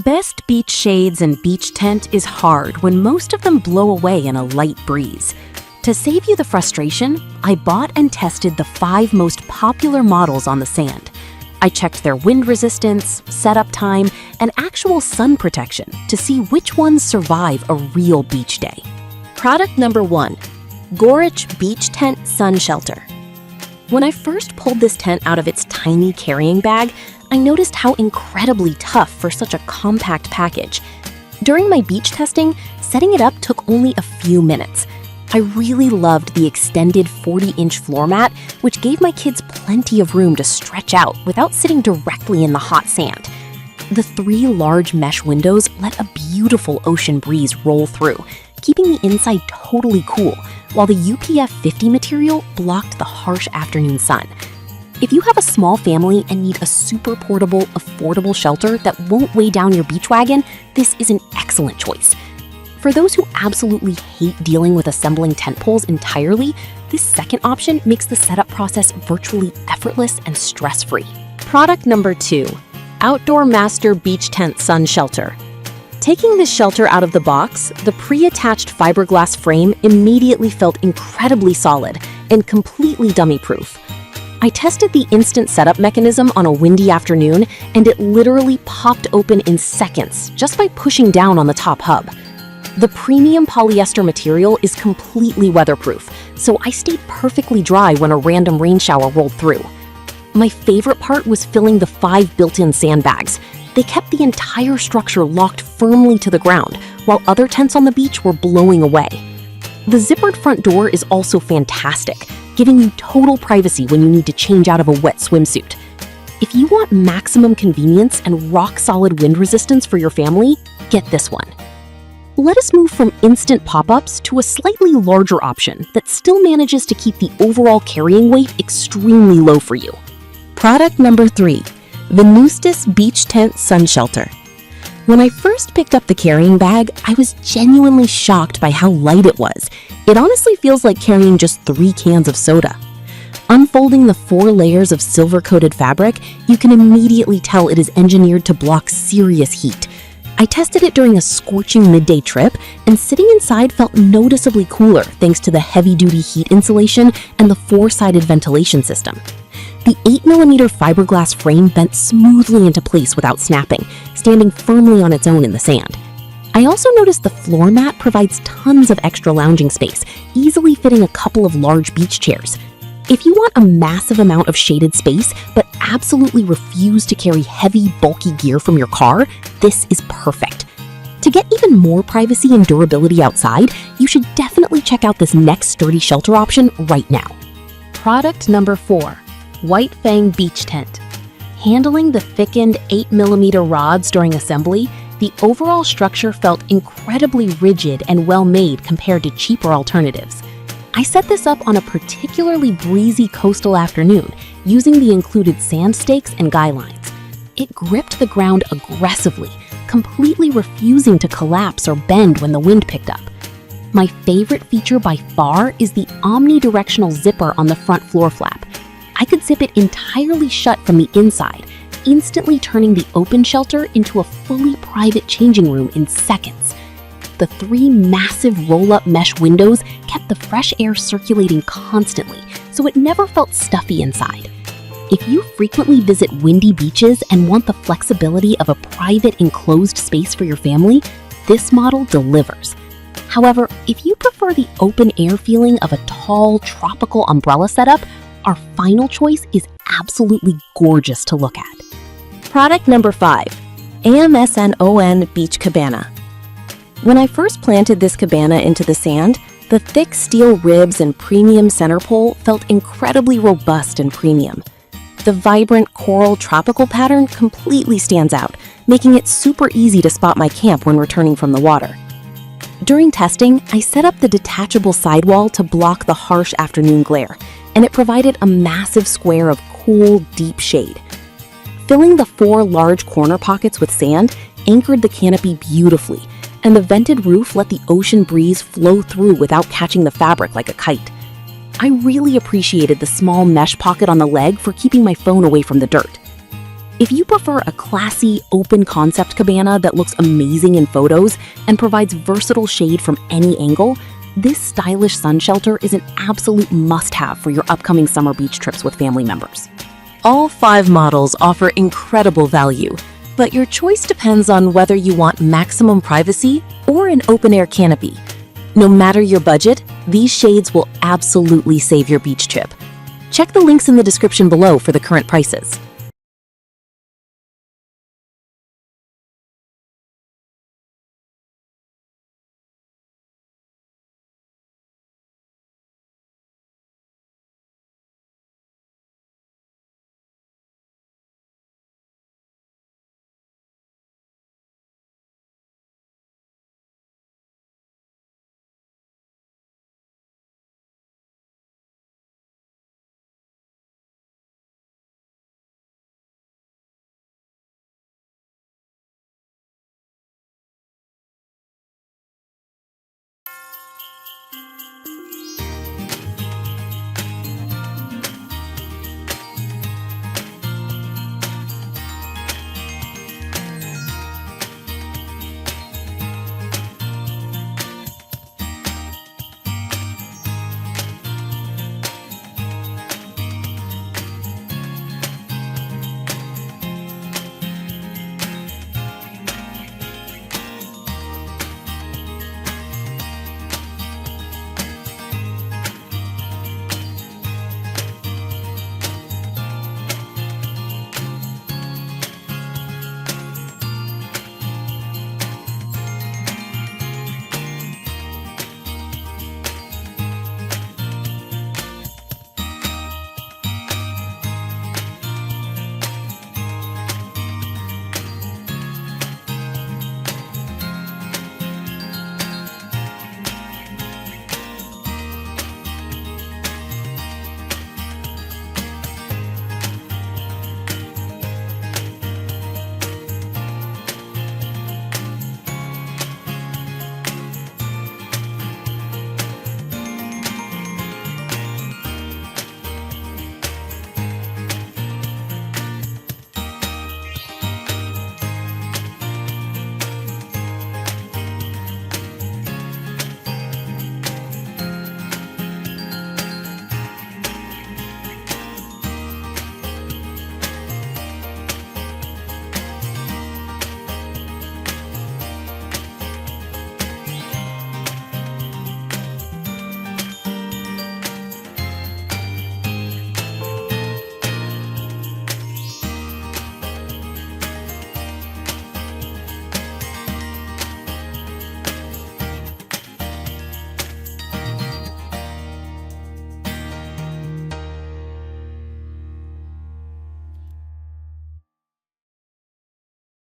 Best beach shades and beach tent is hard when most of them blow away in a light breeze. To save you the frustration, I bought and tested the 5 most popular models on the sand. I checked their wind resistance, setup time, and actual sun protection to see which ones survive a real beach day. Product number 1, Gorich Beach Tent Sun Shelter. When I first pulled this tent out of its tiny carrying bag, I noticed how incredibly tough for such a compact package. During my beach testing, setting it up took only a few minutes. I really loved the extended 40-inch floor mat, which gave my kids plenty of room to stretch out without sitting directly in the hot sand. The 3 large mesh windows let a beautiful ocean breeze roll through, keeping the inside totally cool, while the UPF 50 material blocked the harsh afternoon sun. If you have a small family and need a super portable, affordable shelter that won't weigh down your beach wagon, this is an excellent choice. For those who absolutely hate dealing with assembling tent poles entirely, this second option makes the setup process virtually effortless and stress-free. Product number 2, Outdoor Master Beach Tent Sun Shelter. Taking this shelter out of the box, the pre-attached fiberglass frame immediately felt incredibly solid and completely dummy-proof. I tested the instant setup mechanism on a windy afternoon, and it literally popped open in seconds just by pushing down on the top hub. The premium polyester material is completely weatherproof, so I stayed perfectly dry when a random rain shower rolled through. My favorite part was filling the 5 built-in sandbags. They kept the entire structure locked firmly to the ground, while other tents on the beach were blowing away. The zippered front door is also fantastic, giving you total privacy when you need to change out of a wet swimsuit. If you want maximum convenience and rock-solid wind resistance for your family, get this one. Let us move from instant pop-ups to a slightly larger option that still manages to keep the overall carrying weight extremely low for you. Product number 3, Venustus Beach Tent Sun Shelter. When I first picked up the carrying bag, I was genuinely shocked by how light it was. It honestly feels like carrying just 3 cans of soda. Unfolding the 4 layers of silver-coated fabric, you can immediately tell it is engineered to block serious heat. I tested it during a scorching midday trip, and sitting inside felt noticeably cooler thanks to the heavy-duty heat insulation and the 4-sided ventilation system. The 8mm fiberglass frame bent smoothly into place without snapping, standing firmly on its own in the sand. I also noticed the floor mat provides tons of extra lounging space, easily fitting a couple of large beach chairs. If you want a massive amount of shaded space, but absolutely refuse to carry heavy, bulky gear from your car, this is perfect. To get even more privacy and durability outside, you should definitely check out this next sturdy shelter option right now. Product number 4, White Fang Beach Tent. Handling the thickened 8mm rods during assembly, the overall structure felt incredibly rigid and well-made compared to cheaper alternatives. I set this up on a particularly breezy coastal afternoon using the included sand stakes and guy lines. It gripped the ground aggressively, completely refusing to collapse or bend when the wind picked up. My favorite feature by far is the omnidirectional zipper on the front floor flap. I could zip it entirely shut from the inside, instantly turning the open shelter into a fully private changing room in seconds. The 3 massive roll-up mesh windows kept the fresh air circulating constantly, so it never felt stuffy inside. If you frequently visit windy beaches and want the flexibility of a private enclosed space for your family, this model delivers. However, if you prefer the open air feeling of a tall, tropical umbrella setup, our final choice is absolutely gorgeous to look at. Product number 5, AMSNON Beach Cabana. When I first planted this cabana into the sand, the thick steel ribs and premium center pole felt incredibly robust and premium. The vibrant coral tropical pattern completely stands out, making it super easy to spot my camp when returning from the water. During testing, I set up the detachable sidewall to block the harsh afternoon glare, and it provided a massive square of cool, deep shade. Filling the 4 large corner pockets with sand anchored the canopy beautifully, and the vented roof let the ocean breeze flow through without catching the fabric like a kite. I really appreciated the small mesh pocket on the leg for keeping my phone away from the dirt. If you prefer a classy, open-concept cabana that looks amazing in photos and provides versatile shade from any angle, this stylish sun shelter is an absolute must-have for your upcoming summer beach trips with family members. All 5 models offer incredible value, but your choice depends on whether you want maximum privacy or an open-air canopy. No matter your budget, these shades will absolutely save your beach trip. Check the links in the description below for the current prices.